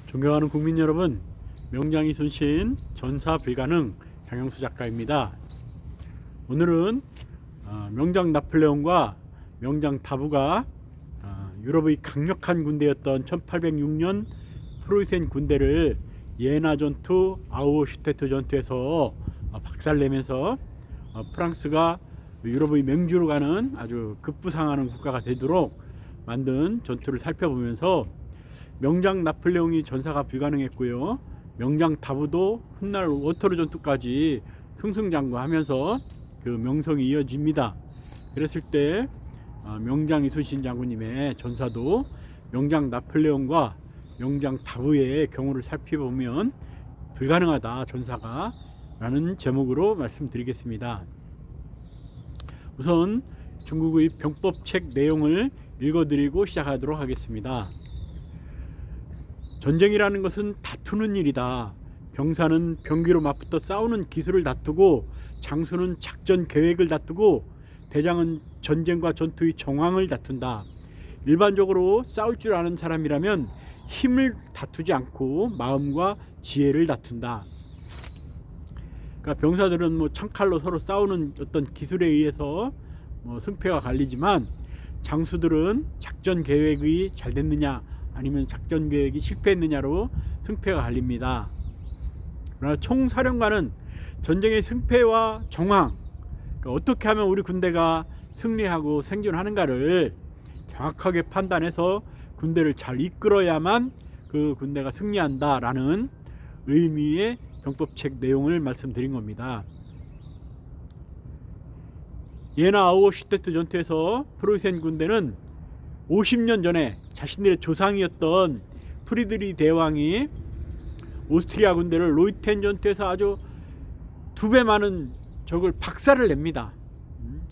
존경하는 국민 여러분, 명장이 순신 전사 불가능 장영수 작가입니다. 오늘은 명장 나폴레옹과 명장 다부가 유럽의 강력한 군대였던 1806년 프로이센 군대를 예나 전투, 아우슈테트 전투에서 박살내면서 프랑스가 유럽의 맹주로 가는 아주 급부상하는 국가가 되도록 만든 전투를 살펴보면서 명장 나폴레옹이 전사가 불가능했고요, 명장 다부도 훗날 워터루 전투까지 승승장구하면서 그 명성이 이어집니다. 그랬을 때 명장 이순신 장군님의 전사도 명장 나폴레옹과 명장 다부의 경우를 살펴보면 불가능하다 전사가 라는 제목으로 말씀드리겠습니다. 우선 중국의 병법책 내용을 읽어드리고 시작하도록 하겠습니다. 전쟁이라는 것은 다투는 일이다. 병사는 병기로 맞붙어 싸우는 기술을 다투고, 장수는 작전 계획을 다투고, 대장은 전쟁과 전투의 정황을 다툰다. 일반적으로 싸울 줄 아는 사람이라면 힘을 다투지 않고 마음과 지혜를 다툰다. 그러니까 병사들은 창칼로 서로 싸우는 어떤 기술에 의해서 승패가 갈리지만, 장수들은 작전 계획이 잘 됐느냐 아니면 작전 계획이 실패했느냐로 승패가 갈립니다. 그러나 총사령관은 전쟁의 승패와 정황, 그러니까 어떻게 하면 우리 군대가 승리하고 생존하는가를 정확하게 판단해서 군대를 잘 이끌어야만 그 군대가 승리한다라는 의미의 병법책 내용을 말씀드린 겁니다. 예나 아우슈테트 전투에서 프로이센 군대는 50년 전에 자신들의 조상이었던 프리드리 대왕이 오스트리아 군대를 로이텐 전투에서 아주 2배 많은 적을 박살을 냅니다.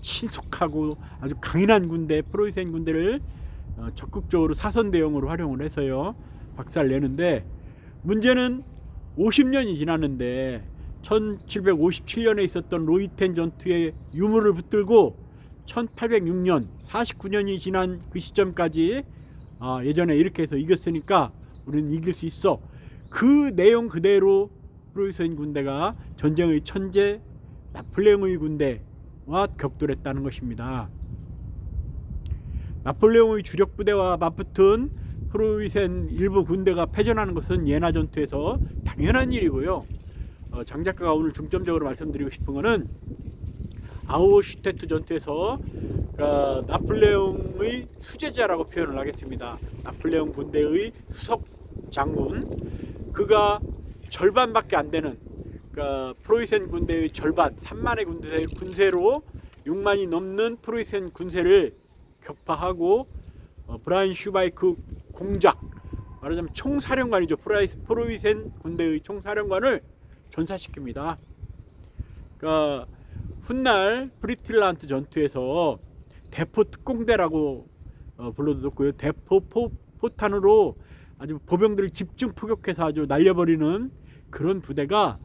신속하고 아주 강인한 군대 프로이센 군대를 적극적으로 사선 대용으로 활용을 해서요 박살 내는데, 문제는 50년이 지났는데 1757년에 있었던 로이텐 전투의 유물을 붙들고 1806년 49년이 지난 그 시점까지 예전에 이렇게 해서 이겼으니까 우리는 이길 수 있어, 그 내용 그대로 프로이센 군대가 전쟁의 천재 나폴레옹의 군대와 격돌했다는 것입니다. 나폴레옹의 주력 부대와 맞붙은 프로이센 일부 군대가 패전하는 것은 예나 전투에서 당연한 일이고요. 장 작가가 오늘 중점적으로 말씀드리고 싶은 것은 아우슈테트 전투에서 나폴레옹의 수제자라고 표현을 하겠습니다. 나폴레옹 군대의 수석 장군, 그가 절반밖에 안 되는, 프로이센 군대의 절반 3만의 군세로 6만이 넘는 프로이센 군세를 격파하고 브라인 슈바이크 공작, 말하자면 총사령관이죠. 프로이센 군대의 총사령관을 전사시킵니다. 훗날 프리틸란트 전투에서 대포 특공대라고 불러줬고요, 대포 포탄으로 아주 보병들을 집중 포격해서 아주 날려버리는 그런 부대가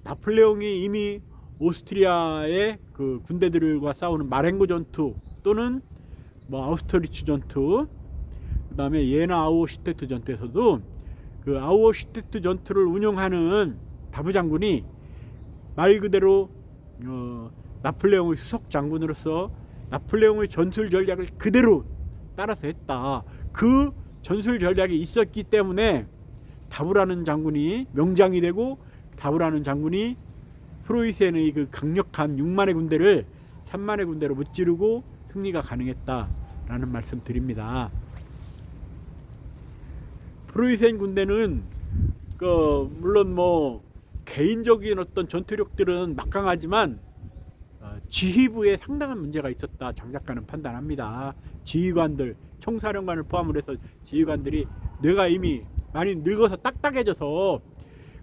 나폴레옹이 이미 오스트리아의 그 군대들과 싸우는 마렌고 전투 또는 아우스터리츠 전투, 그 다음에 예나 아우슈테트 전투에서도 그 아우슈테트 전투를 운영하는 다부 장군이 말 그대로 나폴레옹의 수석 장군으로서 나폴레옹의 전술 전략을 그대로 따라서 했다. 그 전술 전략이 있었기 때문에 다부라는 장군이 명장이 되고, 다부라는 장군이 프로이센의 그 강력한 6만의 군대를 3만의 군대로 무찌르고 승리가 가능했다라는 말씀 드립니다. 프로이센 군대는 물론 개인적인 어떤 전투력들은 막강하지만 지휘부에 상당한 문제가 있었다, 장 작가는 판단합니다. 지휘관들, 총사령관을 포함을 해서 지휘관들이 뇌가 이미 많이 늙어서 딱딱해져서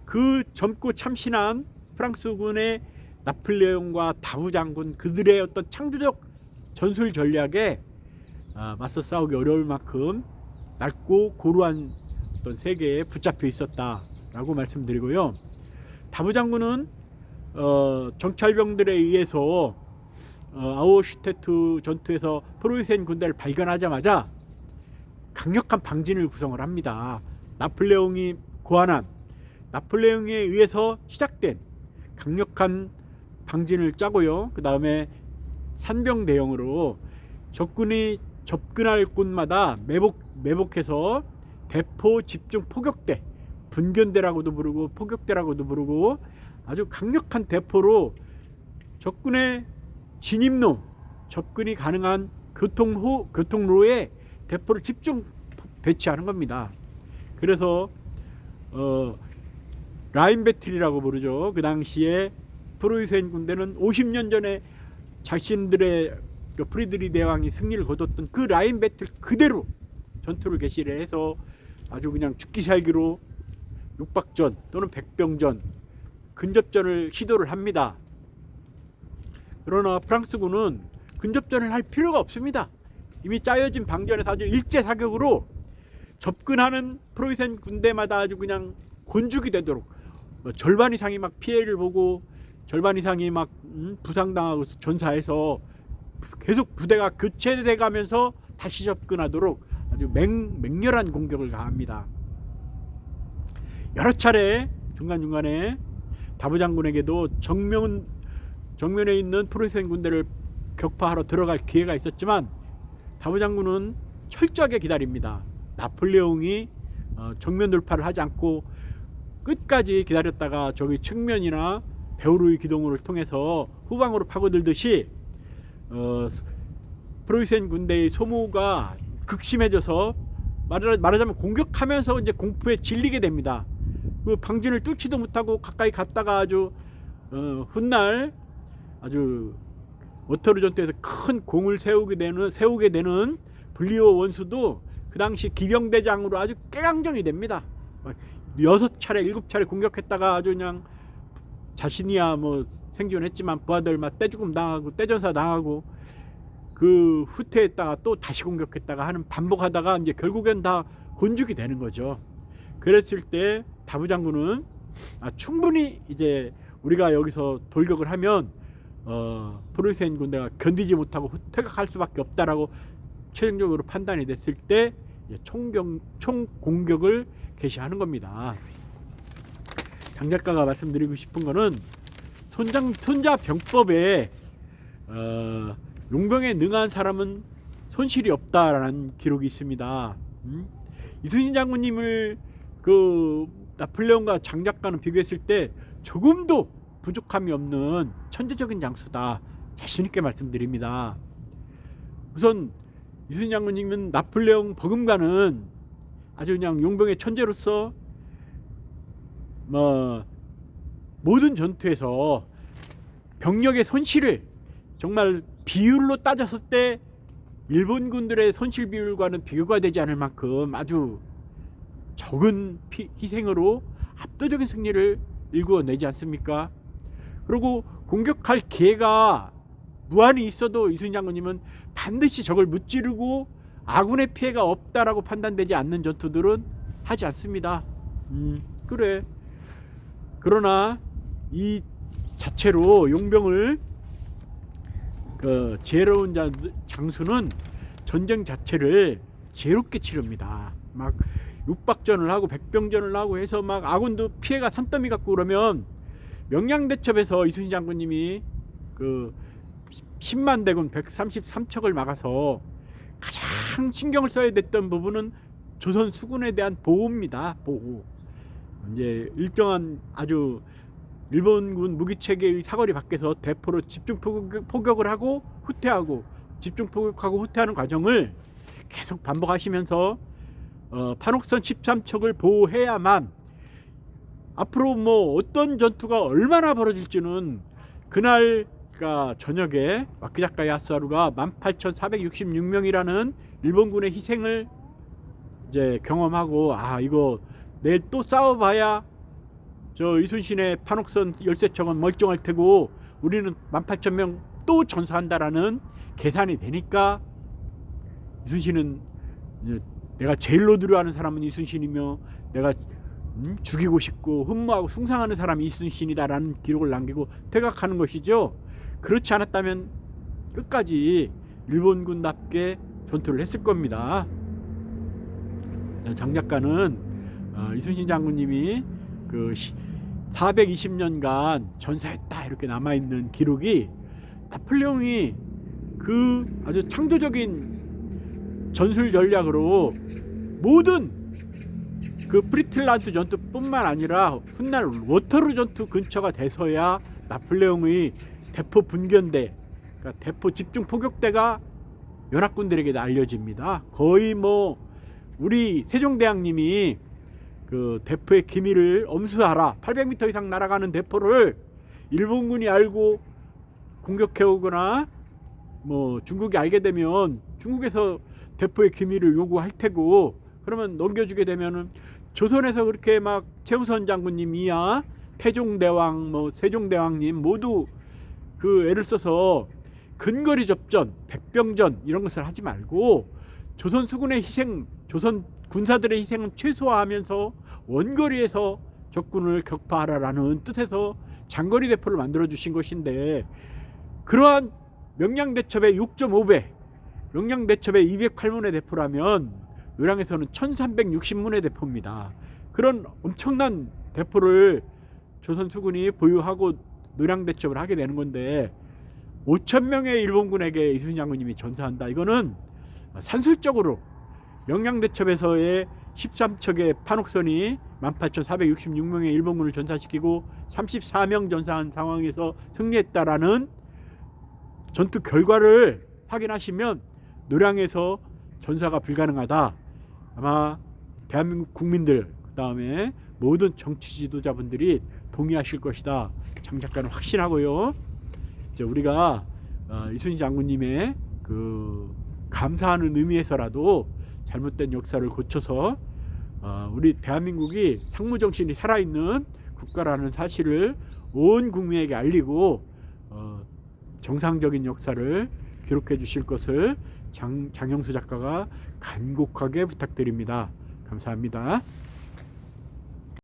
그 젊고 참신한 프랑스군의 나폴레옹과 다부 장군, 그들의 어떤 창조적 전술 전략에 맞서 싸우기 어려울 만큼 낮고 고루한 어떤 세계에 붙잡혀 있었다라고 말씀드리고요. 다부 장군은 정찰병들에 의해서 아우슈테트 전투에서 프로이센 군대를 발견하자마자 강력한 방진을 구성을 합니다. 나폴레옹이 고안한, 나폴레옹에 의해서 시작된 강력한 방진을 짜고요. 그 다음에 산병 대형으로 적군이 접근할 곳마다 매복해서 대포 집중 포격대, 분견대라고도 부르고 포격대라고도 부르고 아주 강력한 대포로 적군의 진입로, 접근이 가능한 교통로에 대포를 집중 배치하는 겁니다. 그래서 라인 배틀이라고 부르죠. 그 당시에 프로이센 군대는 50년 전에 자신들의 프리드리 대왕이 승리를 거뒀던 그 라인 배틀 그대로 전투를 개시를 해서 아주 그냥 죽기 살기로 육박전 또는 백병전, 근접전을 시도를 합니다. 그러나 프랑스군은 근접전을 할 필요가 없습니다. 이미 짜여진 방전에서 아주 일제사격으로 접근하는 프로이센 군대마다 아주 그냥 곤죽이 되도록 절반 이상이 막 피해를 보고 절반 이상이 막 부상당하고 전사해서 계속 부대가 교체돼 가면서 다시 접근하도록 아주 맹렬한 공격을 가합니다. 여러 차례 중간중간에 다부 장군에게도 정면에 있는 프로이센 군대를 격파하러 들어갈 기회가 있었지만 다부 장군은 철저하게 기다립니다. 나폴레옹이 정면 돌파를 하지 않고 끝까지 기다렸다가 저기 측면이나 베오르의 기동을 통해서 후방으로 파고들듯이 프로이센 군대의 소모가 극심해져서 말하자면 공격하면서 이제 공포에 질리게 됩니다. 그 방진을 뚫지도 못하고 가까이 갔다가 아주 훗날 아주 워터루 전투에서 큰 공을 세우게 되는 블리오 원수도 그 당시 기병대장으로 아주 깨강정이 됩니다. 6차례 7차례 공격했다가 아주 그냥 자신이야 뭐 생존했지만 부하들 막 떼죽음 당하고 떼전사 당하고 그 후퇴했다가 또 다시 공격했다가 하는 반복하다가 이제 결국엔 다 곤죽이 되는 거죠. 그랬을 때 다부 장군은 충분히 이제 우리가 여기서 돌격을 하면 프로이센 군대가 견디지 못하고 퇴각할 수밖에 없다라고 최종적으로 판단이 됐을 때 총공격을 개시하는 겁니다. 장 작가가 말씀드리고 싶은 거는 손자병법에 용병에 능한 사람은 손실이 없다라는 기록이 있습니다. 이순신 장군님을 그 나폴레옹과 장 작가는 비교했을 때 조금도 부족함이 없는 천재적인 장수다, 자신있게 말씀드립니다. 우선 이순신 장군님은 나폴레옹 버금가는 아주 그냥 용병의 천재로서 모든 전투에서 병력의 손실을 정말 비율로 따졌을 때 일본 군들의 손실 비율과는 비교가 되지 않을 만큼 아주 적은 희생으로 압도적인 승리를 일구어내지 않습니까? 그리고 공격할 기회가 무한히 있어도 이순신 장군님은 반드시 적을 무찌르고 아군의 피해가 없다라고 판단되지 않는 전투들은 하지 않습니다. 그래. 그러나 이 자체로 용병을 지혜로운 장수는 전쟁 자체를 지혜롭게 치릅니다. 막 육박전을 하고 백병전을 하고 해서 막 아군도 피해가 산더미 같고 그러면 명량대첩에서 이순신 장군님이 그 10만 대군 133척을 막아서 가장 신경을 써야 됐던 부분은 조선 수군에 대한 보호입니다. 보호. 이제 일정한 아주 일본군 무기체계의 사거리 밖에서 대포로 집중 포격을 하고 후퇴하고 집중 포격하고 후퇴하는 과정을 계속 반복하시면서 판옥선 13척을 보호해야만 앞으로 뭐 어떤 전투가 얼마나 벌어질지는 그날 그러니까 저녁에 와키자카 야스하루가 18,466명이라는 일본군의 희생을 이제 경험하고 이거 내일 또 싸워봐야 저 이순신의 판옥선 13척은 멀쩡할 테고 우리는 18,000명 또 전사한다라는 계산이 되니까 이순신은 내가 제일로 두려워하는 사람은 이순신이며 내가 죽이고 싶고 흠모하고 숭상하는 사람이 이순신이다라는 기록을 남기고 퇴각하는 것이죠. 그렇지 않았다면 끝까지 일본군답게 전투를 했을 겁니다. 장 작가는 이순신 장군님이 그 420년간 전사했다 이렇게 남아있는 기록이 나폴레옹이 그 아주 창조적인 전술 전략으로 모든 그 프리틀란트 전투뿐만 아니라 훗날 워터루 전투 근처가 돼서야 나폴레옹의 대포 분견대, 그러니까 대포 집중 포격대가 연합군들에게 알려집니다. 거의 뭐 우리 세종대왕님이 그 대포의 기밀을 엄수하라, 800m 이상 날아가는 대포를 일본군이 알고 공격해 오거나 뭐 중국이 알게 되면 중국에서 대포의 기밀을 요구할 테고, 그러면 넘겨주게 되면은 조선에서 그렇게 막 최우선 장군님 이하 태종대왕 뭐 세종대왕님 모두 그 애를 써서 근거리 접전, 백병전 이런 것을 하지 말고 조선 수군의 희생, 조선 군사들의 희생은 최소화하면서 원거리에서 적군을 격파하라라는 뜻에서 장거리 대포를 만들어 주신 것인데, 그러한 명량대첩의 6.5배, 명량대첩의 208문의 대포라면 노량에서는 1360문의 대포입니다. 그런 엄청난 대포를 조선 수군이 보유하고 노량대첩을 하게 되는 건데 5,000명의 일본군에게 이순신 장군님이 전사한다. 이거는 산술적으로 명량대첩에서의 13척의 판옥선이 18,466명의 일본군을 전사시키고 34명 전사한 상황에서 승리했다라는 전투 결과를 확인하시면 노량에서 전사가 불가능하다. 아마 대한민국 국민들, 그 다음에 모든 정치 지도자분들이 동의하실 것이다. 장 작가는 확신하고요. 이제 우리가 이순신 장군님의 그 감사하는 의미에서라도 잘못된 역사를 고쳐서 우리 대한민국이 상무정신이 살아있는 국가라는 사실을 온 국민에게 알리고 정상적인 역사를 기록해 주실 것을 장영수 작가가 간곡하게 부탁드립니다. 감사합니다.